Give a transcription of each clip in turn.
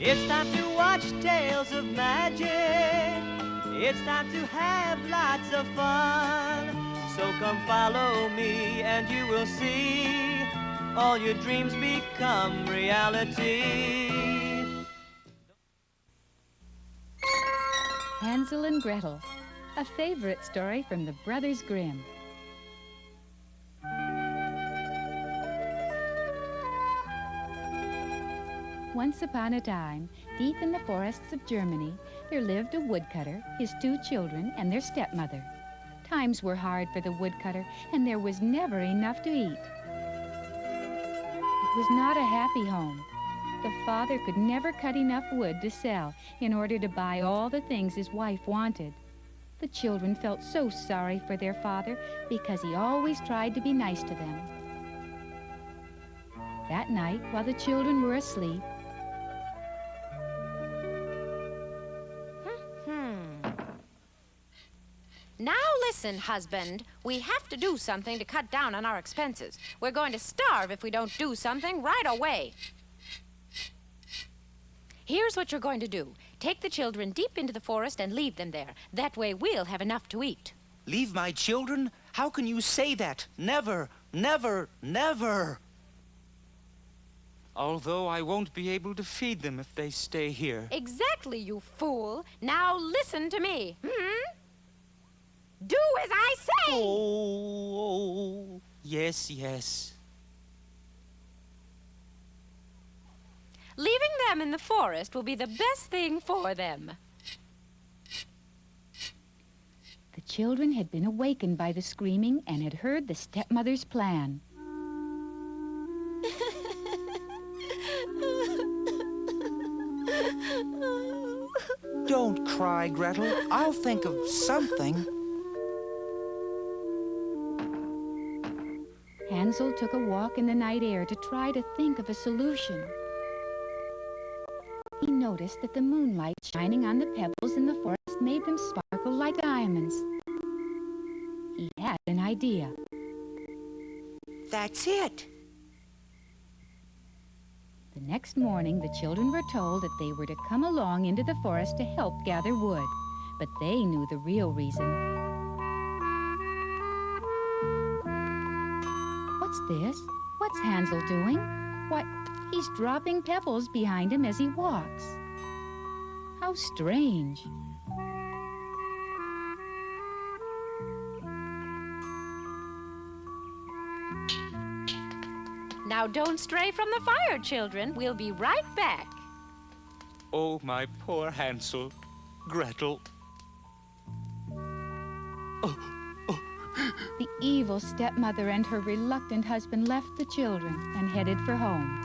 It's time to watch tales of magic. It's time to have lots of fun. So come follow me and you will see all your dreams become reality. Hansel and Gretel, a favorite story from the Brothers Grimm. Once upon a time, deep in the forests of Germany, there lived a woodcutter, his 2 children, and their stepmother. Times were hard for the woodcutter, and there was never enough to eat. It was not a happy home. The father could never cut enough wood to sell in order to buy all the things his wife wanted. The children felt so sorry for their father because he always tried to be nice to them. That night, while the children were asleep, Now listen, husband. We have to do something to cut down on our expenses. We're going to starve if we don't do something right away. Here's what you're going to do. Take the children deep into the forest and leave them there. That way we'll have enough to eat. Leave my children? How can you say that? Never, never, never. Although I won't be able to feed them if they stay here. Exactly, you fool. Now listen to me. Do as I say! Oh, yes, yes. Leaving them in the forest will be the best thing for them. the children had been awakened by the screaming and had heard the stepmother's plan. Don't cry, Gretel. I'll think of something. Hansel took a walk in the night air to try to think of a solution. He noticed that the moonlight shining on the pebbles in the forest made them sparkle like diamonds. He had an idea. That's it. The next morning, the children were told that they were to come along into the forest to help gather wood, but they knew the real reason. What's this? What's Hansel doing? Why, he's dropping pebbles behind him as he walks. How strange. Now don't stray from the fire, children. We'll be right back. Oh, my poor Hansel. Gretel. The evil stepmother and her reluctant husband left the children and headed for home.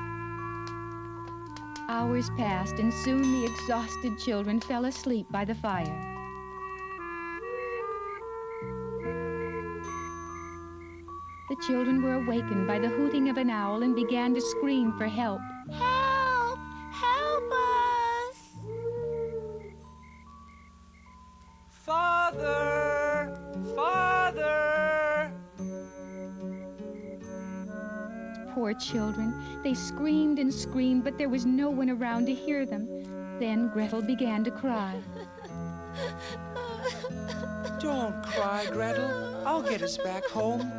Hours passed, and soon the exhausted children fell asleep by the fire. The children were awakened by the hooting of an owl and began to scream for help. Help! Help us! Father! Father! Poor children. They screamed and screamed, but there was no one around to hear them. Then Gretel began to cry. Don't cry, Gretel. I'll get us back home.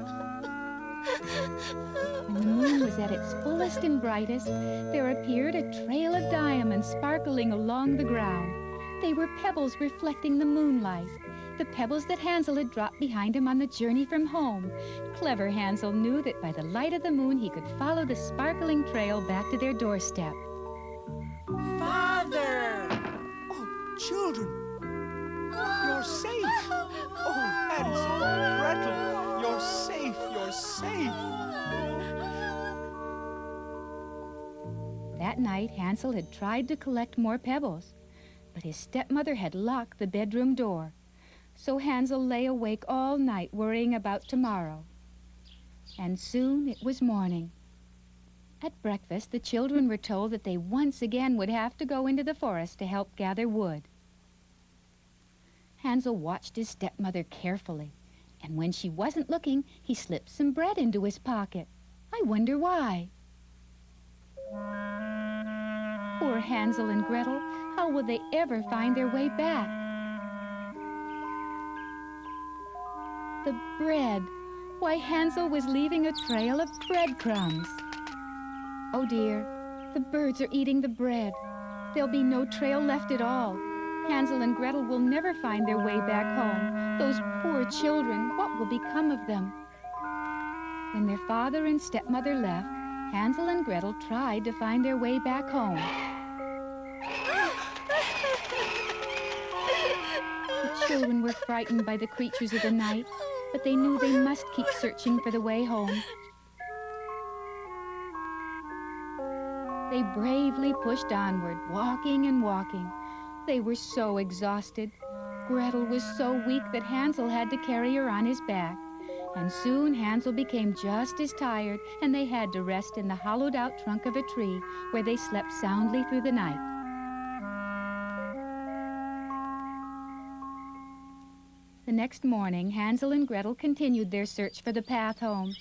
When the moon was at its fullest and brightest, there appeared a trail of diamonds sparkling along the ground. They were pebbles reflecting the moonlight, the pebbles that Hansel had dropped behind him on the journey from home. Clever Hansel knew that by the light of the moon he could follow the sparkling trail back to their doorstep. Father! Oh, children! You're safe! Oh, Hansel, Gretel, you're safe, you're safe! That night, Hansel had tried to collect more pebbles, but his stepmother had locked the bedroom door. So Hansel lay awake all night worrying about tomorrow. And soon it was morning. At breakfast, the children were told that they once again would have to go into the forest to help gather wood. Hansel watched his stepmother carefully, and when she wasn't looking, he slipped some bread into his pocket. I wonder why. Poor Hansel and Gretel, how will they ever find their way back? The bread. Why, Hansel was leaving a trail of breadcrumbs. Oh dear, the birds are eating the bread. There'll be no trail left at all. Hansel and Gretel will never find their way back home. Those poor children, what will become of them? When their father and stepmother left, Hansel and Gretel tried to find their way back home. The children were frightened by the creatures of the night, but they knew they must keep searching for the way home. They bravely pushed onward, walking and walking. They were so exhausted. Gretel was so weak that Hansel had to carry her on his back. And soon Hansel became just as tired, and they had to rest in the hollowed-out trunk of a tree where they slept soundly through the night. The next morning, Hansel and Gretel continued their search for the path home.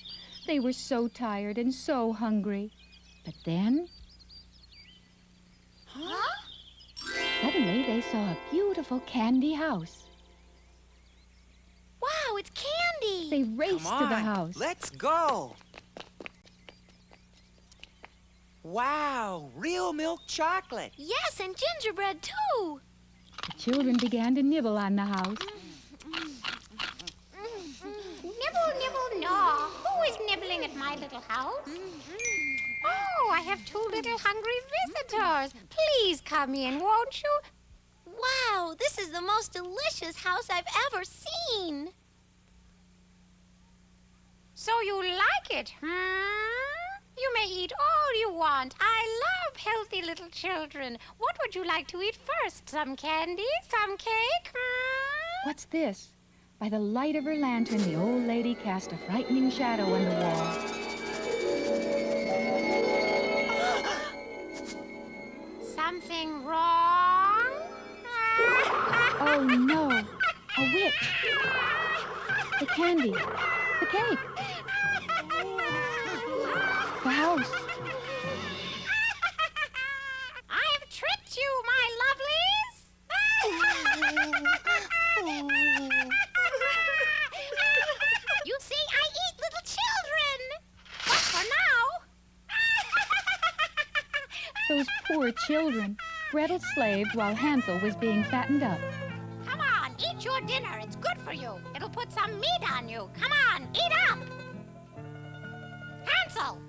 They were so tired and so hungry. But then... Suddenly, they saw a beautiful candy house. Wow, it's candy! They raced Come to on, the house. let's go. Wow, real milk chocolate. Yes, and gingerbread, too! The children began to nibble on the house. Nibble, nibble, gnaw. Who is nibbling at my little house? Oh, I have two little hungry visitors. Please come in, won't you? Wow, this is the most delicious house I've ever seen! So you like it, You may eat all you want. I love healthy little children. What would you like to eat first? Some candy? Some cake? What's this? By the light of her lantern, the old lady cast a frightening shadow on the wall. Something wrong? Oh, no. A witch. The candy. The cake. The house. I have tricked you, my lovelies. You see, I eat little children. But for now... Those poor children. Gretel slaved while Hansel was being fattened up. Come on, eat your dinner. It's good for you. It'll put some meat on you. Come on, eat up. Hansel,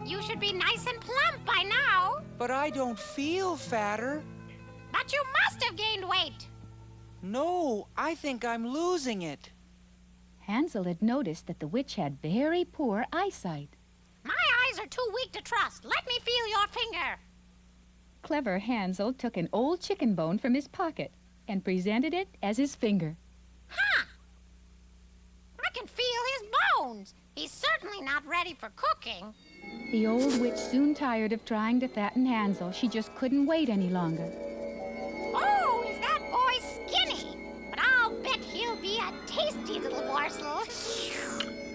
you should be nice and plump by now. But I don't feel fatter. But you must have gained weight. No, I think I'm losing it. Hansel had noticed that the witch had very poor eyesight. My eyes are too weak to trust. Let me feel your finger. Clever Hansel took an old chicken bone from his pocket and presented it as his finger. Huh. I can feel his bones. He's certainly not ready for cooking. The old witch soon tired of trying to fatten Hansel. She just couldn't wait any longer. Oh, is that boy skinny? But I'll bet he'll be a tasty little morsel.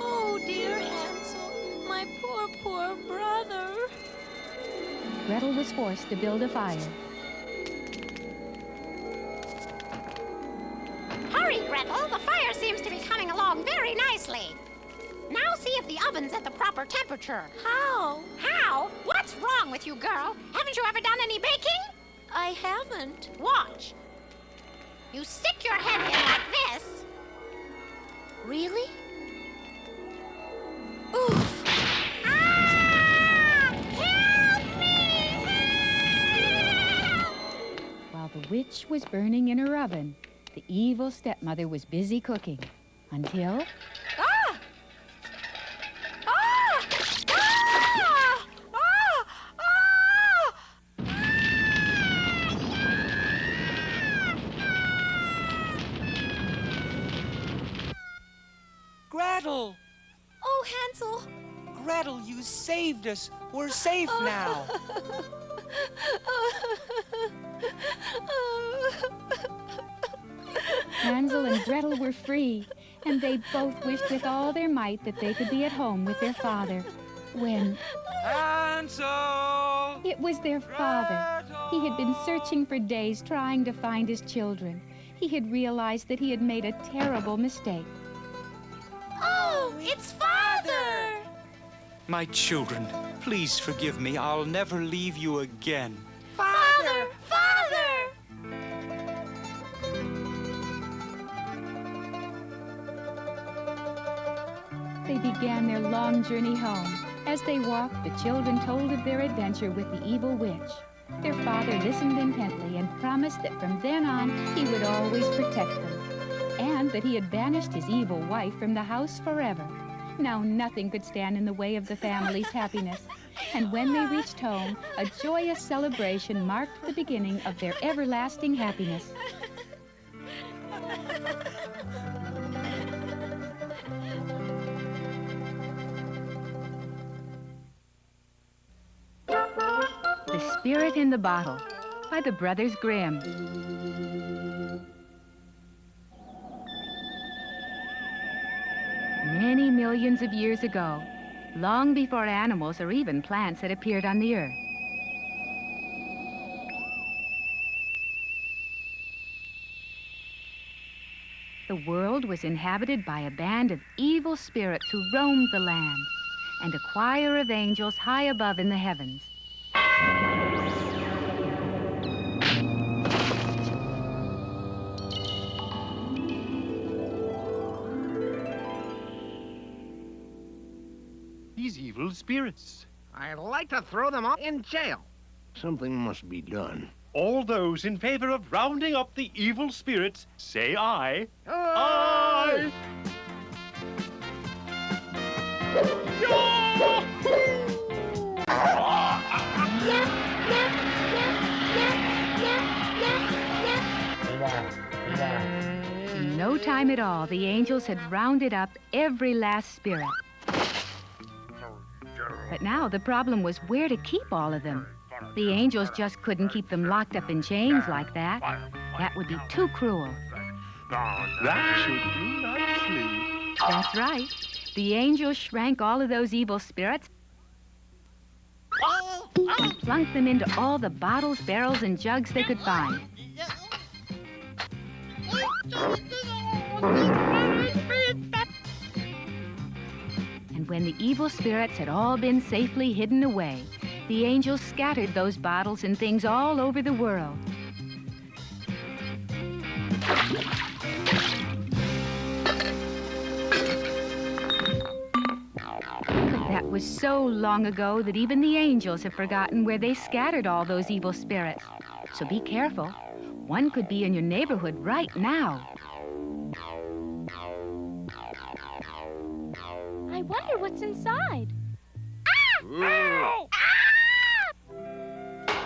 Oh, dear Hansel, my poor, poor brother. Gretel was forced to build a fire. Hurry, Gretel. The fire seems to be coming along very nicely. Now see if the oven's at the proper temperature. How? How? What's wrong with you, girl? Haven't you ever done any baking? I haven't. Watch. You stick your head in like this. Really? Oof! Ah! Help me! Help! While the witch was burning in her oven, the evil stepmother was busy cooking. Until... Ah! Ah! Ah! Ah! Ah! Gretel! Oh, Hansel! Gretel, you saved us. We're safe now. Hansel and Gretel were free, and they both wished with all their might that they could be at home with their father. When... Hansel! It was their father. He had been searching for days trying to find his children. He had realized that he had made a terrible mistake. Oh, it's Father! My children, please forgive me. I'll never leave you again. Father! Father! They began their long journey home. As they walked, the children told of their adventure with the evil witch. Their father listened intently and promised that from then on he would always protect them, and that he had banished his evil wife from the house forever. Now nothing could stand in the way of the family's happiness, and when they reached home, a joyous celebration marked the beginning of their everlasting happiness. The Spirit in the Bottle by the Brothers Grimm. Many millions of years ago, long before animals or even plants had appeared on the earth, the world was inhabited by a band of evil spirits who roamed the land, and a choir of angels high above in the heavens. These evil spirits. I'd like to throw them all in jail. Something must be done. All those in favor of rounding up the evil spirits, say aye. Aye! In no time at all, the angels had rounded up every last spirit. But now the problem was where to keep all of them. The angels just couldn't keep them locked up in chains like that. That would be too cruel. That should do nicely. That's right. The angels shrank all of those evil spirits and plunked them into all the bottles, barrels, and jugs they could find. And when the evil spirits had all been safely hidden away, the angels scattered those bottles and things all over the world. But that was so long ago that even the angels have forgotten where they scattered all those evil spirits. So be careful. One could be in your neighborhood right now. I wonder what's inside.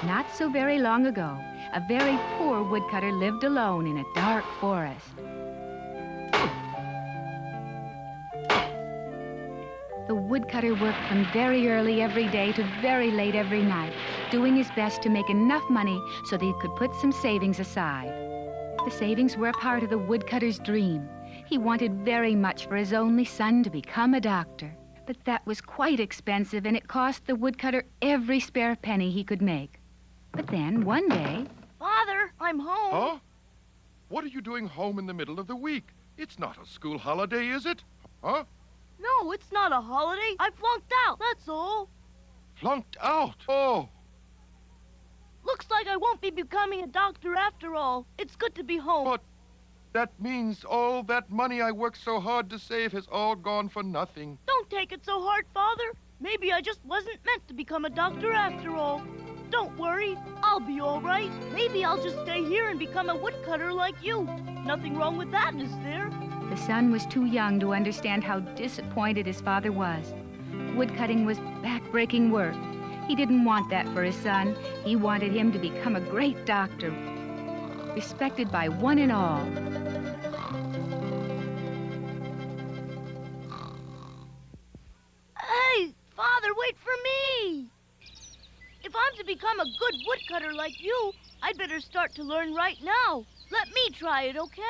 Not so very long ago, a very poor woodcutter lived alone in a dark forest. The woodcutter worked from very early every day to very late every night, doing his best to make enough money so that he could put some savings aside. The savings were a part of the woodcutter's dream. He wanted very much for his only son to become a doctor. But that was quite expensive, and it cost the woodcutter every spare penny he could make. But then, one day... Father, I'm home. Huh? What are you doing home in the middle of the week? It's not a school holiday, is it? Huh? No, it's not a holiday. I flunked out, that's all. Flunked out? Oh. Looks like I won't be becoming a doctor after all. It's good to be home. But that means all that money I worked so hard to save has all gone for nothing. Don't take it so hard, Father. Maybe I just wasn't meant to become a doctor after all. Don't worry, I'll be all right. Maybe I'll just stay here and become a woodcutter like you. Nothing wrong with that, is there? The son was too young to understand how disappointed his father was. Woodcutting was back-breaking work. He didn't want that for his son. He wanted him to become a great doctor, respected by one and all. Hey, Father, wait for me! If I'm to become a good woodcutter like you, I'd better start to learn right now. Let me try it, okay?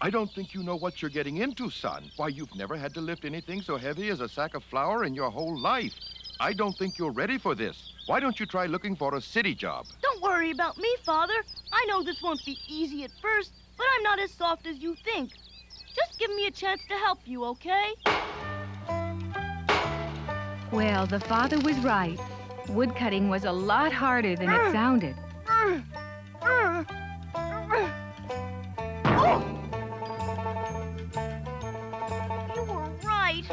I don't think you know what you're getting into, son. Why, you've never had to lift anything so heavy as a sack of flour in your whole life. I don't think you're ready for this. Why don't you try looking for a city job? Don't worry about me, Father. I know this won't be easy at first, but I'm not as soft as you think. Just give me a chance to help you, okay? Well, the father was right. Woodcutting was a lot harder than it sounded. You were right.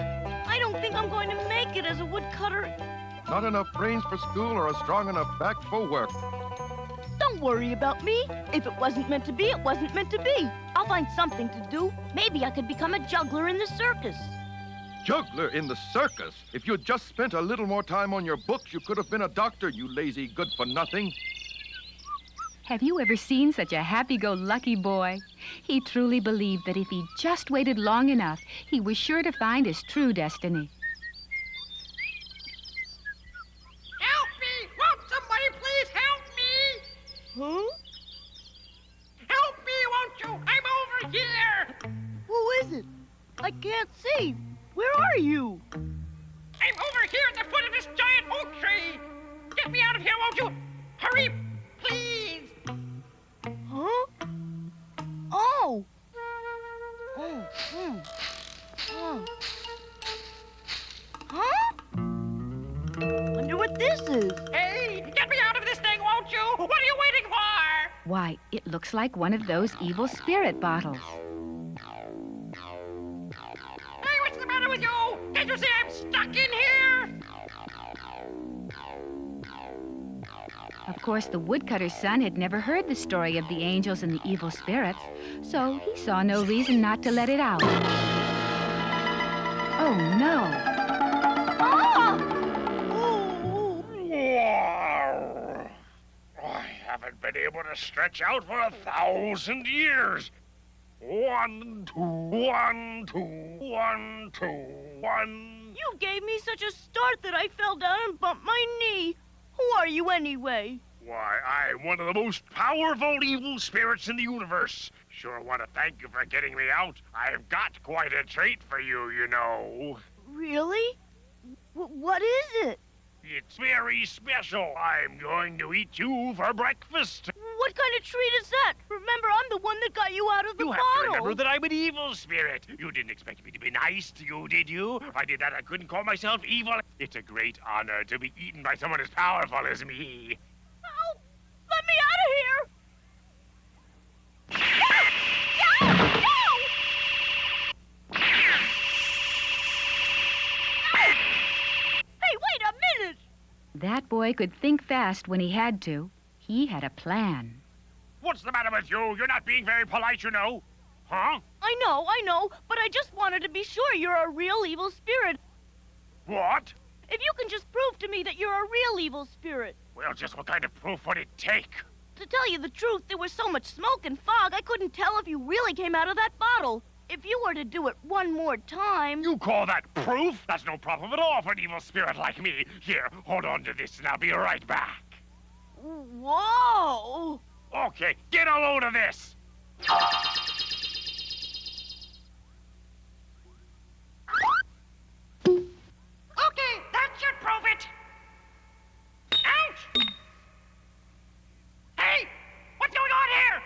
I don't think I'm going to make it as a woodcutter. Not enough brains for school or a strong enough back for work. Don't worry about me. If it wasn't meant to be, it wasn't meant to be. I'll find something to do. Maybe I could become a juggler in the circus. Juggler in the circus? If you'd just spent a little more time on your books, you could have been a doctor, you lazy good-for-nothing. Have you ever seen such a happy-go-lucky boy? He truly believed that if he just waited long enough, he was sure to find his true destiny. Help me! Won't somebody please help me? Huh? Help me, won't you? I'm over here! Who is it? I can't see. Where are you? I'm over here at the foot of this giant oak tree! Get me out of here, won't you? Hurry, please! Huh? Oh! Huh? Wonder what this is. Hey, get me out of this thing, won't you? What are you waiting for? Why, it looks like one of those evil spirit bottles. Hey, what's the matter with you? Can't you see I'm stuck in here? Of course, the woodcutter's son had never heard the story of the angels and the evil spirits, so he saw no reason not to let it out. Oh, no. I haven't been able to stretch out for 1,000 years. 1, 2, 1, 2, 1, 2, 1. You gave me such a start that I fell down and bumped my knee. Who are you anyway? Why, I'm one of the most powerful evil spirits in the universe. Sure want to thank you for getting me out. I've got quite a treat for you, you know. Really? What is it? It's very special. I'm going to eat you for breakfast. What kind of treat is that? Remember, I'm the one that got you out of the You bottle. have to remember that I'm an evil spirit. You didn't expect me to be nice to you, did you? If I did that, I couldn't call myself evil. It's a great honor to be eaten by someone as powerful as me. Oh, let me out of here! No! No! Hey, wait a minute! That boy could think fast when he had to. He had a plan. What's the matter with you? You're not being very polite, you know. Huh? I know, but I just wanted to be sure you're a real evil spirit. What? If you can just prove to me that you're a real evil spirit. Well, just what kind of proof would it take? To tell you the truth, there was so much smoke and fog, I couldn't tell if you really came out of that bottle. If you were to do it one more time... You call that proof? That's no problem at all for an evil spirit like me. Here, hold on to this and I'll be right back. Whoa! Okay, get a load of this. Okay, that should prove it. Ouch! Hey, what's going on here?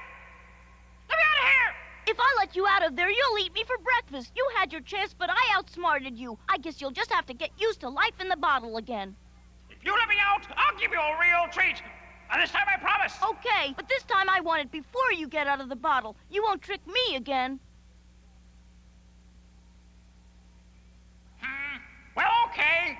Let me out of here! If I let you out of there, you'll eat me for breakfast. You had your chance, but I outsmarted you. I guess you'll just have to get used to life in the bottle again. If you let me out, I'll give you a real treat. And this time I promise. Okay, but this time I want it before you get out of the bottle. You won't trick me again. Well, okay.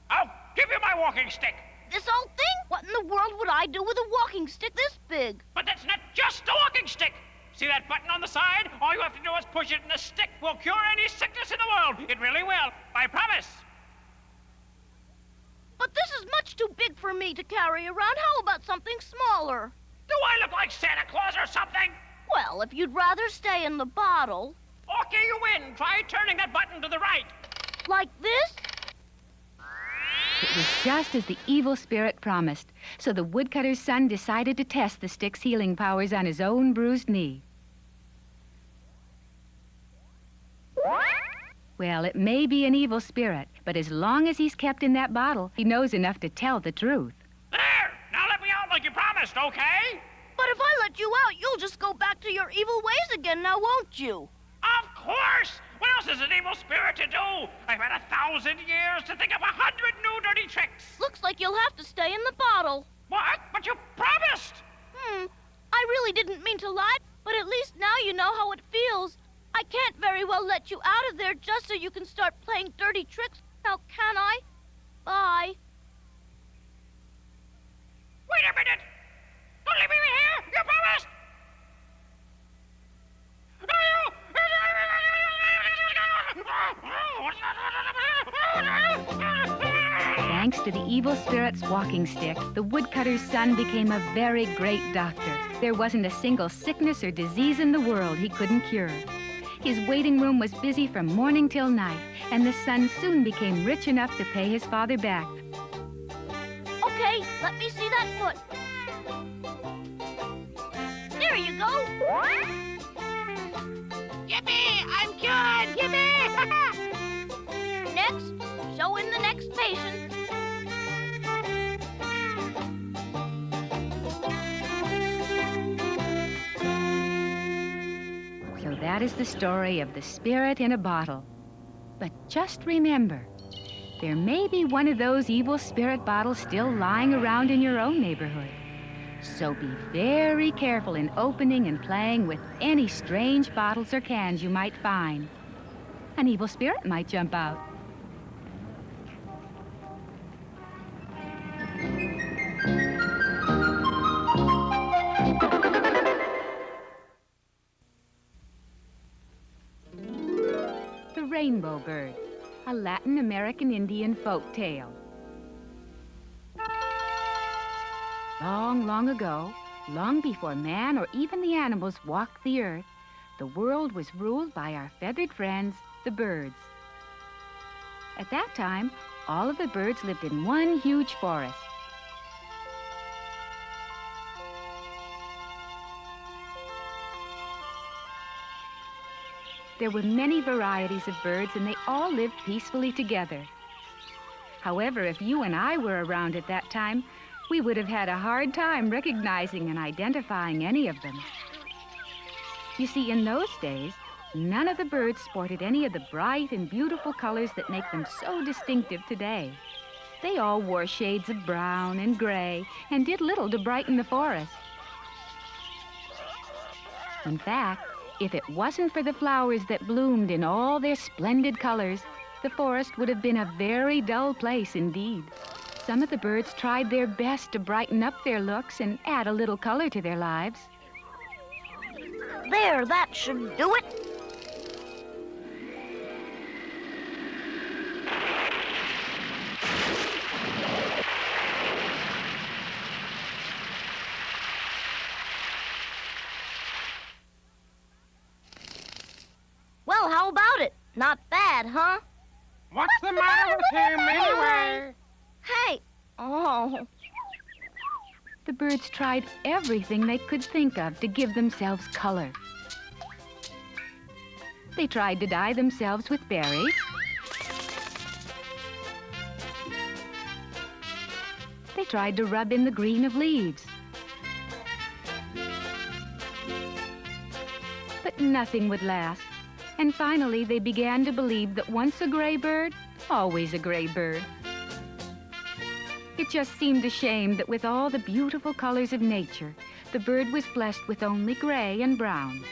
I'll give you my walking stick. This old thing? What in the world would I do with a walking stick this big? But that's not just a walking stick. See that button on the side? All you have to do is push it and the stick will cure any sickness in the world. It really will. I promise. But this is much too big for me to carry around. How about something smaller? Do I look like Santa Claus or something? Well, if you'd rather stay in the bottle. Okay, you win. Try turning that button to the right. Like this? It was just as the evil spirit promised, so the woodcutter's son decided to test the stick's healing powers on his own bruised knee. Well, it may be an evil spirit, but as long as he's kept in that bottle, he knows enough to tell the truth. There! Now let me out like you promised, okay? But if I let you out, you'll just go back to your evil ways again now, won't you? Of course! What else is an evil spirit to do? I've had 1,000 years to think of 100 new dirty tricks. Looks like you'll have to stay in the bottle. What? But you promised! I really didn't mean to lie, but at least now you know how it feels. I can't very well let you out of there just so you can start playing dirty tricks. Now, can I? Bye. Wait a minute! Don't leave me here! You promised! Thanks to the evil spirit's walking stick, the woodcutter's son became a very great doctor. There wasn't a single sickness or disease in the world he couldn't cure. His waiting room was busy from morning till night, and the son soon became rich enough to pay his father back. Okay, let me see that foot. There you go. Yippee! I'm cured! Yippee! Next, show in the next patient. So that is the story of the spirit in a bottle. But just remember, there may be one of those evil spirit bottles still lying around in your own neighborhood. So be very careful in opening and playing with any strange bottles or cans you might find. An evil spirit might jump out. The Rainbow Bird, a Latin American Indian folk tale. Long, long ago, long before man or even the animals walked the earth, the world was ruled by our feathered friends, the birds. At that time, all of the birds lived in one huge forest. There were many varieties of birds, and they all lived peacefully together. However, if you and I were around at that time, we would have had a hard time recognizing and identifying any of them. You see, in those days, none of the birds sported any of the bright and beautiful colors that make them so distinctive today. They all wore shades of brown and gray and did little to brighten the forest. In fact, if it wasn't for the flowers that bloomed in all their splendid colors, the forest would have been a very dull place indeed. Some of the birds tried their best to brighten up their looks and add a little color to their lives. There, that should do it. Well, how about it? Not bad, huh? What's the matter with him anyway? Hey! Oh. The birds tried everything they could think of to give themselves color. They tried to dye themselves with berries. They tried to rub in the green of leaves. But nothing would last. And finally, they began to believe that once a gray bird, always a gray bird. It just seemed a shame that with all the beautiful colors of nature, the bird was blessed with only gray and brown.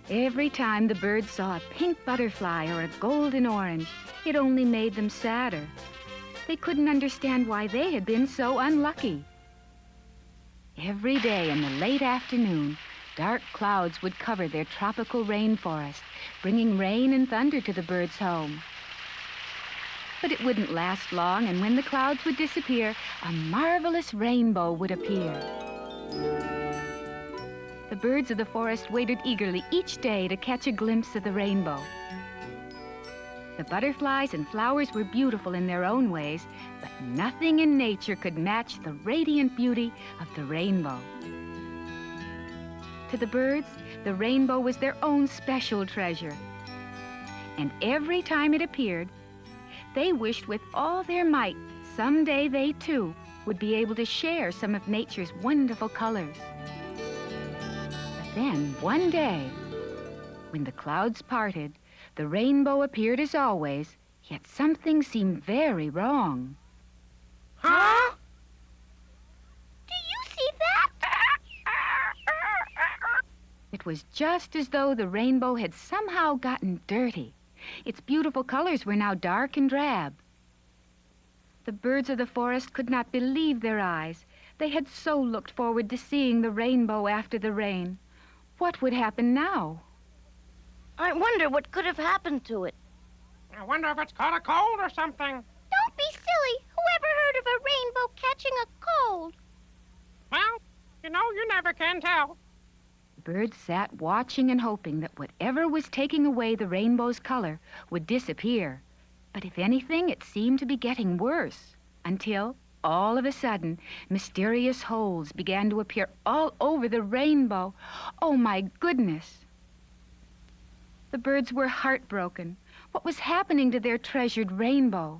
Every time the bird saw a pink butterfly or a golden orange, it only made them sadder. They couldn't understand why they had been so unlucky. Every day in the late afternoon, dark clouds would cover their tropical rainforest, bringing rain and thunder to the birds' home. But it wouldn't last long, and when the clouds would disappear, a marvelous rainbow would appear. The birds of the forest waited eagerly each day to catch a glimpse of the rainbow. The butterflies and flowers were beautiful in their own ways, but nothing in nature could match the radiant beauty of the rainbow. To the birds, the rainbow was their own special treasure. And every time it appeared, they wished with all their might someday they too would be able to share some of nature's wonderful colors. But then one day, when the clouds parted, the rainbow appeared as always, yet something seemed very wrong. Huh? Do you see that? It was just as though the rainbow had somehow gotten dirty. Its beautiful colors were now dark and drab. The birds of the forest could not believe their eyes. They had so looked forward to seeing the rainbow after the rain. What would happen now? I wonder what could have happened to it. I wonder if it's caught a cold or something. Don't be silly. Whoever heard of a rainbow catching a cold? Well, you know, you never can tell. The birds sat watching and hoping that whatever was taking away the rainbow's color would disappear. But if anything, it seemed to be getting worse, until, all of a sudden, mysterious holes began to appear all over the rainbow. Oh, my goodness! The birds were heartbroken. What was happening to their treasured rainbow?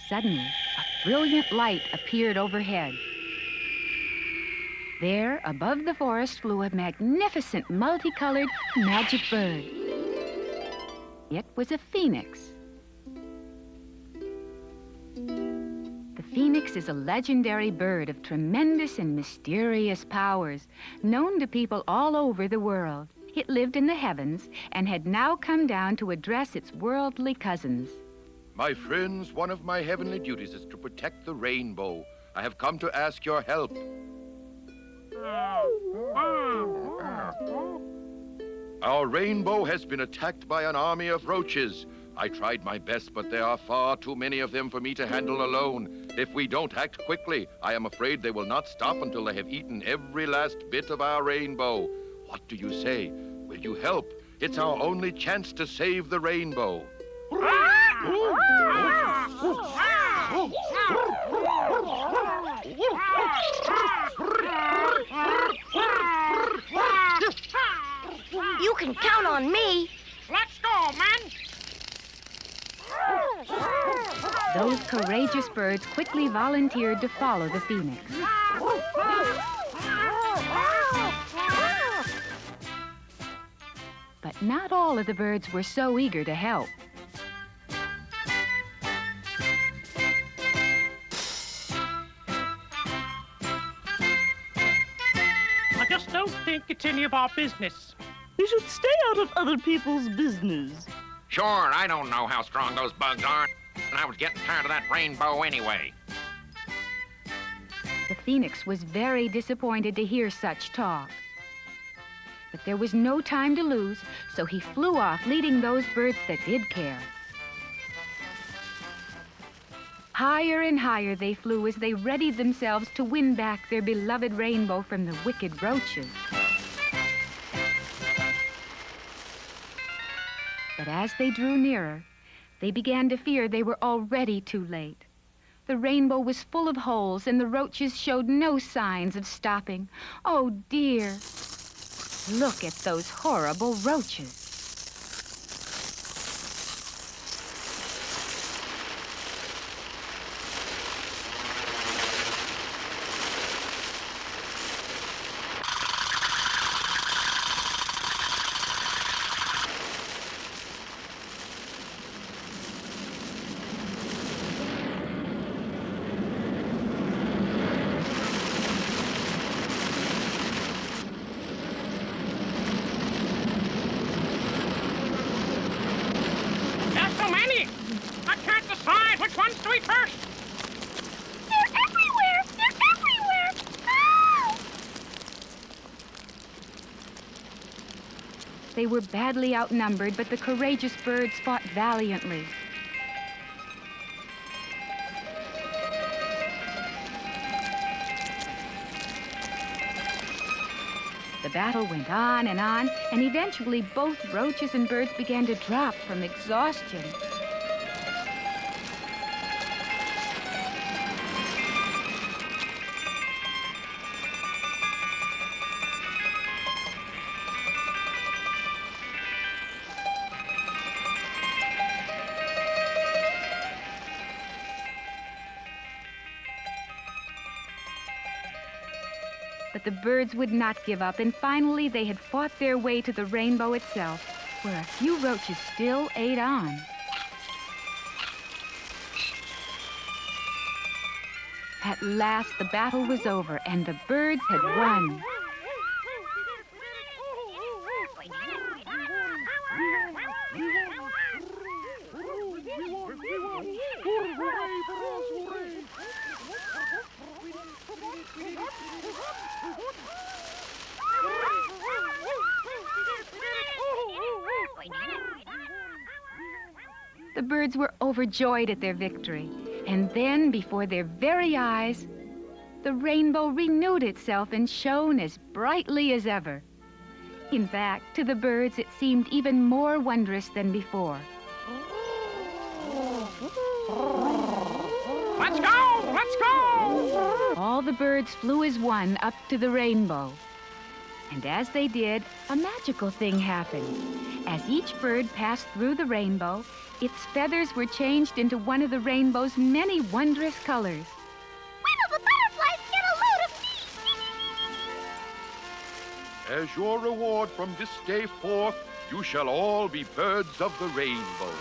Suddenly, a brilliant light appeared overhead. There, above the forest, flew a magnificent, multicolored, magic bird. It was a phoenix. The phoenix is a legendary bird of tremendous and mysterious powers, known to people all over the world. It lived in the heavens and had now come down to address its worldly cousins. My friends, one of my heavenly duties is to protect the rainbow. I have come to ask your help. Our rainbow has been attacked by an army of roaches. I tried my best, but there are far too many of them for me to handle alone. If we don't act quickly, I am afraid they will not stop until they have eaten every last bit of our rainbow. What do you say? Will you help? It's our only chance to save the rainbow. You can count on me. Let's go, man. Those courageous birds quickly volunteered to follow the phoenix. But not all of the birds were so eager to help. I just don't think it's any of our business. You should stay out of other people's business. Sure, I don't know how strong those bugs are, and I was getting tired of that rainbow anyway. The phoenix was very disappointed to hear such talk. But there was no time to lose, so he flew off, leading those birds that did care. Higher and higher they flew as they readied themselves to win back their beloved rainbow from the wicked roaches. But as they drew nearer, they began to fear they were already too late. The rainbow was full of holes, and the roaches showed no signs of stopping. Oh, dear! Look at those horrible roaches. There's so many. I can't decide which ones to eat first. They're everywhere! They're everywhere! Oh! They were badly outnumbered, but the courageous birds fought valiantly. The battle went on, and eventually both roaches and birds began to drop from exhaustion. But the birds would not give up, and finally they had fought their way to the rainbow itself, where a few roaches still ate on. At last, the battle was over, and the birds had won. The birds were overjoyed at their victory. And then, before their very eyes, the rainbow renewed itself and shone as brightly as ever. In fact, to the birds, it seemed even more wondrous than before. Let's go! Let's go! All the birds flew as one up to the rainbow. And as they did, a magical thing happened. As each bird passed through the rainbow, its feathers were changed into one of the rainbow's many wondrous colors. When will the butterflies get a load of me? As your reward from this day forth, you shall all be birds of the rainbow.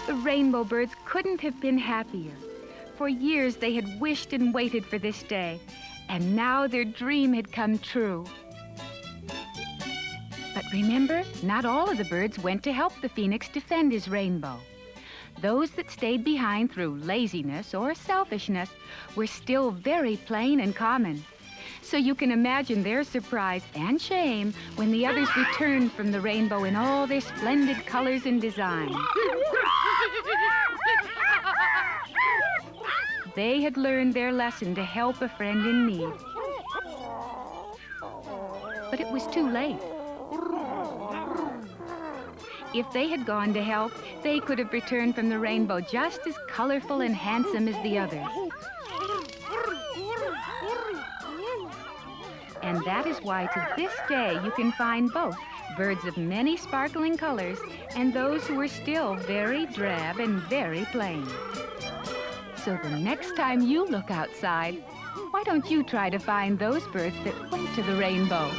The rainbow birds couldn't have been happier. For years they had wished and waited for this day, and now their dream had come true. But remember, not all of the birds went to help the phoenix defend his rainbow. Those that stayed behind through laziness or selfishness were still very plain and common. So you can imagine their surprise and shame when the others returned from the rainbow in all their splendid colors and designs. They had learned their lesson to help a friend in need. But it was too late. If they had gone to help, they could have returned from the rainbow just as colorful and handsome as the others. And that is why to this day you can find both birds of many sparkling colors and those who are still very drab and very plain. So the next time you look outside, why don't you try to find those birds that went to the rainbow?